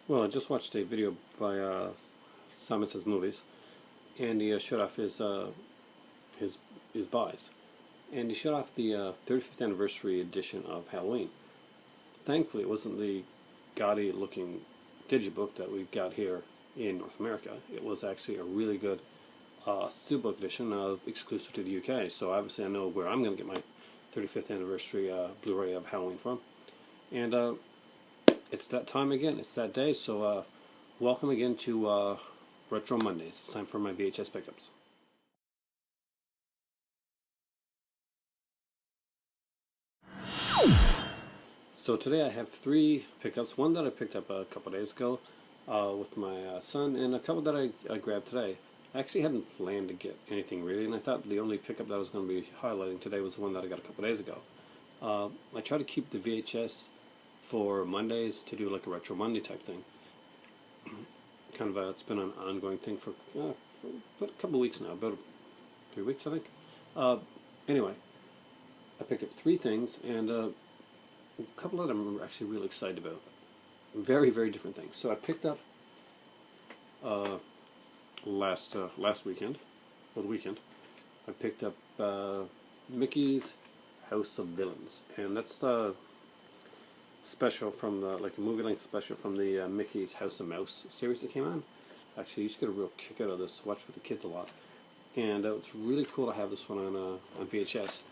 Well, I just watched a video by Simon Says Movies, and he showed off his his buys, and he showed off the 35th anniversary edition of Halloween. Thankfully, it wasn't the gaudy-looking digibook that we got here in North America. It was actually a really good steelbook edition exclusive to the UK. So obviously, I know where I'm going to get my 35th anniversary Blu-ray of Halloween from, and it's that time again. It's that day. So welcome again to Retro Mondays. It's time for my VHS pickups. So today I have three pickups. One that I picked up a couple days ago with my son, and a couple that I grabbed today. I actually hadn't planned to get anything really, and I thought the only pickup that I was going to be highlighting today was the one that I got a couple days ago. I try to keep the VHS for Mondays to do like a Retro Monday type thing. Kind of it's been an ongoing thing for a couple of weeks now, about 3 weeks I think. Anyway, I picked up three things, and a couple of them I'm actually really excited about. Very, very different things. So I picked up last weekend, or the weekend, I picked up Mickey's House of Villains, and that's the special from the movie-length special from the Mickey's House of Mouse series that came on. Actually, you should get a real kick out of this. Watch with the kids a lot, and it's really cool to have this one on VHS.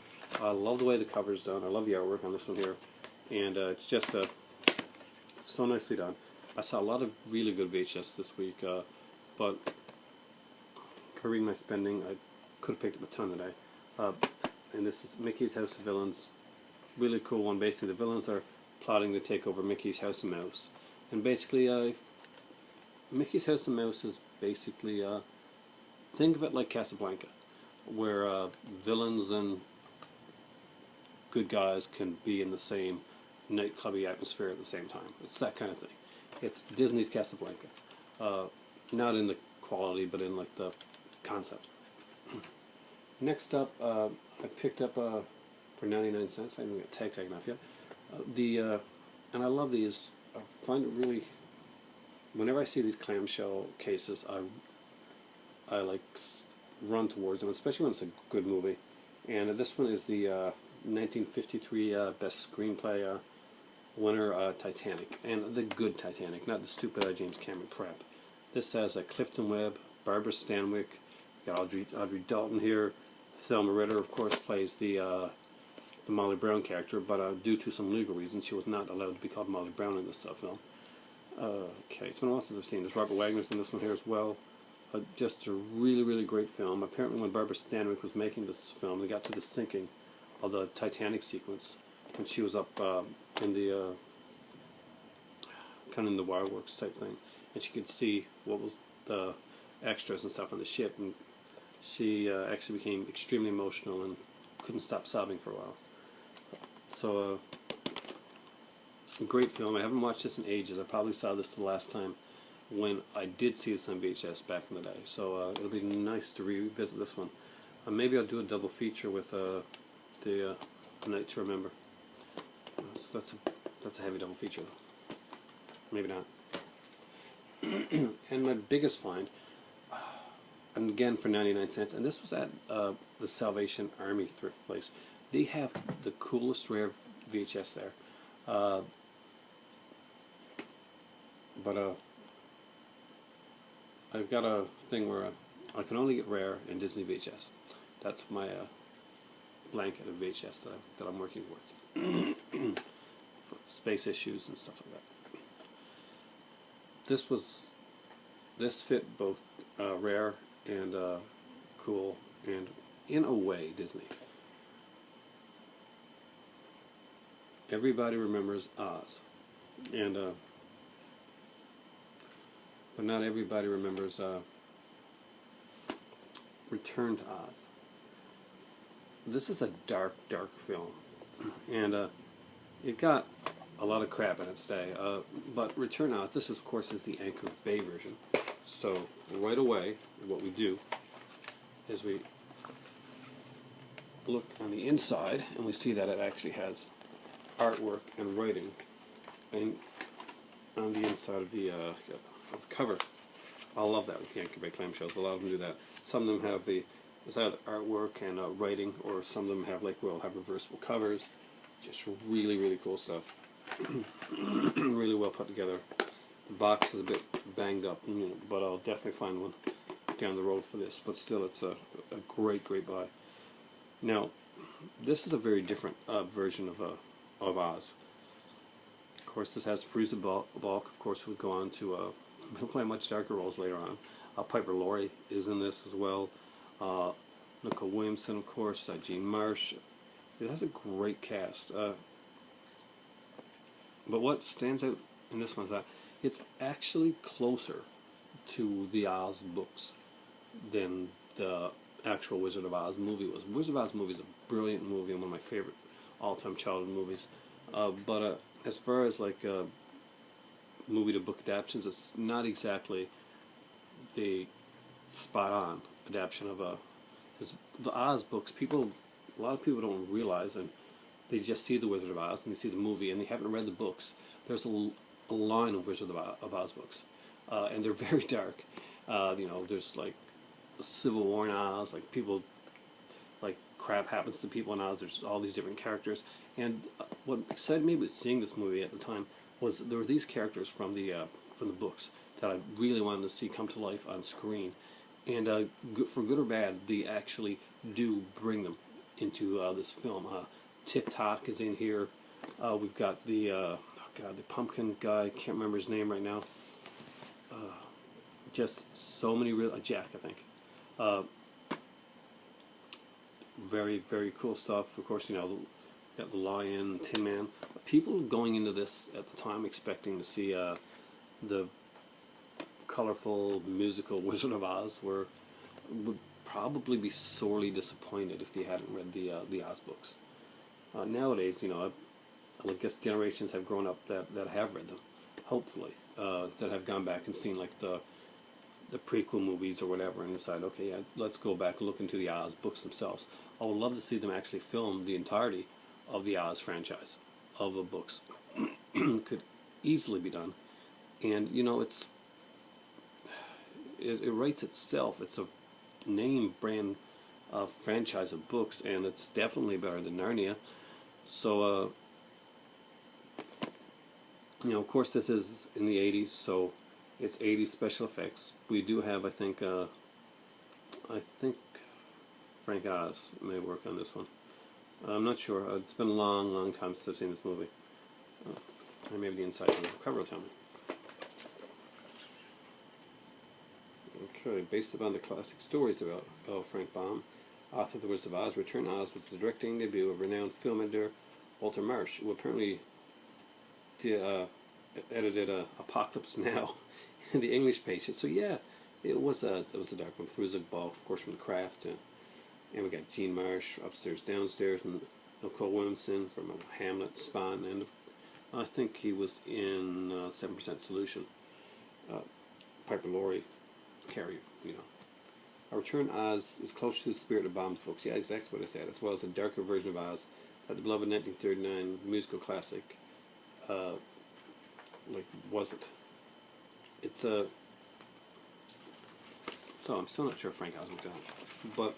I love the way the cover's done. I love the artwork on this one here, and it's just so nicely done. I saw a lot of really good VHS this week, but covering my spending, I could have picked up a ton today. And this is Mickey's House of Villains. Really cool one. Basically, the villains are plotting to take over Mickey's House of Mouse. And basically, Mickey's House of Mouse is basically, think of it like Casablanca, where villains and good guys can be in the same nightclubby atmosphere at the same time. It's that kind of thing. It's Disney's Casablanca. Not in the quality, but in like the concept. Next up, I picked up for 99 cents. I haven't got tag taken off yet. And I love these. I find it really, whenever I see these clamshell cases, I like run towards them, especially when it's a good movie. And this one is the 1953 Best Screenplay winner, Titanic, and the good Titanic, not the stupid James Cameron crap. This has Clifton Webb, Barbara Stanwyck, got Audrey Dalton here. Thelma Ritter, of course, plays the Molly Brown character, but due to some legal reasons, she was not allowed to be called Molly Brown in this film. Okay, it's been a while since I've seen this. Robert Wagner's in this one here as well. Just a really, really great film. Apparently, when Barbara Stanwyck was making this film, they got to the sinking of the Titanic sequence when she was up in the kind of in the waterworks type thing, and she could see what was the extras and stuff on the ship, and she actually became extremely emotional and couldn't stop sobbing for a while. So, a great film. I haven't watched this in ages. I probably saw this the last time when I did see this on VHS back in the day. So it'll be nice to revisit this one. Maybe I'll do a double feature with the Night to Remember. So that's a heavy double feature. Maybe not. And my biggest find, and again for 99 cents, and this was at the Salvation Army thrift place. They have the coolest rare VHS there. But I've got a thing where I can only get rare in Disney VHS. That's my blanket of VHS that I'm working towards for space issues and stuff like that. This fit both rare and cool, and in a way Disney. Everybody remembers Oz, and but not everybody remembers Return to Oz. This is a dark, dark film, and it got a lot of crap in its day. But Return to Oz, this of course is the Anchor Bay version. So right away, what we do is we look on the inside, and we see that it actually has artwork and writing, and on the inside of the cover. I love that with Yankee by clamshells. A lot of them do that. Some of them have it's either artwork and writing, or some of them have have reversible covers. Just really, really cool stuff. Really well put together. The box is a bit banged up, but I'll definitely find one down the road for this. But still, it's a great, great buy. Now, this is a very different version of Oz. Of course, this has Fruza Balk. Of course, we'll go on to play much darker roles later on. Piper Laurie is in this as well. Nicole Williamson, of course. Jean Marsh. It has a great cast. But what stands out in this one is that it's actually closer to the Oz books than the actual Wizard of Oz movie was. Wizard of Oz movie is a brilliant movie and one of my favorite all-time childhood movies. But as far as movie to book adaptations, it's not exactly the spot-on adaptation of because the Oz books, a lot of people don't realize, and they just see the Wizard of Oz and they see the movie and they haven't read the books. There's a line of Wizard of Oz books, and they're very dark. There's a civil war in Oz, people, crap happens to people in Oz. There's all these different characters, and what excited me with seeing this movie at the time was there were these characters from the books that I really wanted to see come to life on screen, and for good or bad, they actually do bring them into this film. TikTok is in here. We've got the pumpkin guy. Can't remember his name right now. Just so many Jack, I think. Very, very cool stuff. Of course, got the Lion, Tin Man. People going into this at the time expecting to see the colorful musical Wizard of Oz would probably be sorely disappointed if they hadn't read the Oz books. Nowadays, I guess generations have grown up that have read them, hopefully, that have gone back and seen the prequel movies or whatever and decide, okay, yeah, let's go back and look into the Oz books themselves. I would love to see them actually film the entirety of the Oz franchise of the books. Could easily be done, and it writes itself. It's a name brand franchise of books, and it's definitely better than Narnia. So of course, this is in the 80s, so it's 80s special effects. We do have, I think Frank Oz may work on this one. I'm not sure. It's been a long, long time since I've seen this movie. Or maybe the inside of the cover will tell me. Okay, based upon the classic stories about Frank Baum, author of The Wizard of Oz, Return to Oz was the directing debut of renowned film editor Walter Marsh, who apparently edited Apocalypse Now in the English page. So yeah, it was a dark one. Fruza Balk, of course, from The Craft, and we got Jean Marsh, Upstairs, Downstairs, and Nicole Williamson from Hamlet, Spawn, and I think he was in 7% Solution. Piper Laurie, Carrie, A Return to Oz is close to the spirit of Baum's books. Yeah, exactly what I said. As well as a darker version of Oz, that the beloved 1939 musical classic wasn't. It's so I'm still not sure if Frank Oz was done, but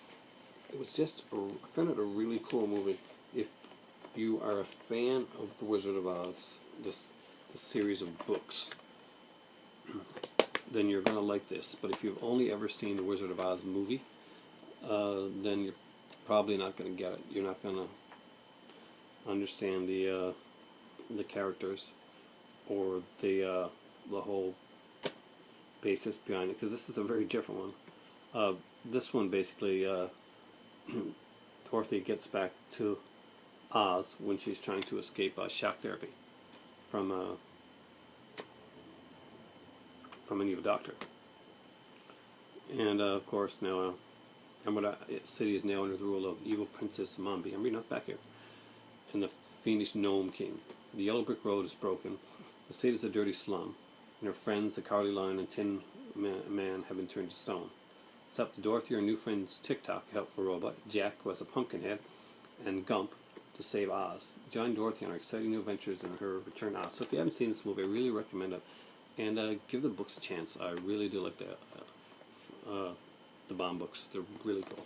it was just I found it a really cool movie. If you are a fan of The Wizard of Oz, this series of books, then you're gonna like this. But if you've only ever seen The Wizard of Oz movie, then you're probably not gonna get it. You're not gonna understand the characters or the whole basis behind it, because this is a very different one. This one basically, Dorothy gets back to Oz when she's trying to escape shock therapy from an evil doctor, and of course now Emerald City is now under the rule of evil Princess Mombi. I'm reading up back here, and the fiendish Gnome King. The yellow brick road is broken. The state is a dirty slum, and her friends, the Cowardly Lion and Tin Man, have been turned to stone. It's up to Dorothy, her new friends TikTok, a helpful robot, Jack, who has a pumpkin head, and Gump, to save Oz. Join Dorothy on her exciting new adventures in her return to Oz. So if you haven't seen this movie, I really recommend it. And give the books a chance. I really do like the Bond books. They're really cool.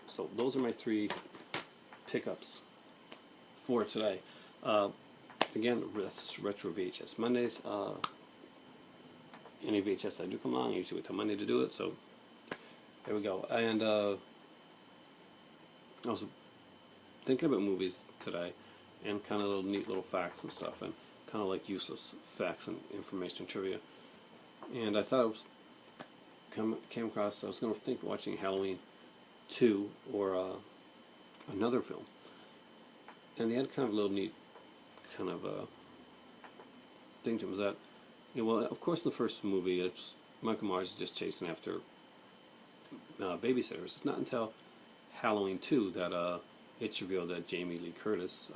So those are my 3 pickups for today. Again, that's Retro VHS Mondays. Any VHS I do come along, I usually wait till Monday to do it. So there we go. And I was thinking about movies today, and kind of little neat little facts and stuff, and kind of like useless facts and information trivia. And I thought I was came across. I was going to think of watching Halloween 2 or another film, and they had kind of a little neat kind of thing to them. Was that, well, of course, in the first movie, it's Michael Myers is just chasing after babysitters. It's not until Halloween 2 that it's revealed that Jamie Lee Curtis,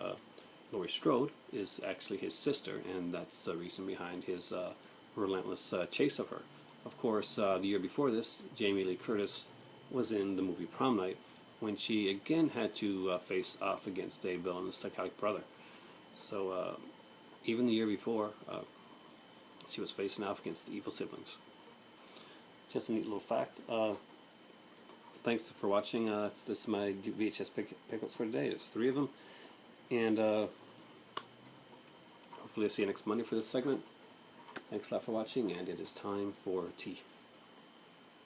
Laurie Strode, is actually his sister, and that's the reason behind his relentless chase of her. Of course, the year before this, Jamie Lee Curtis was in the movie Prom Night, when she again had to face off against a villainous psychotic brother. So even the year before, she was facing off against the evil siblings. Just a neat little fact. Thanks for watching. This is my VHS pickups for today. There's 3 of them. And hopefully I'll see you next Monday for this segment. Thanks a lot for watching, and it is time for tea.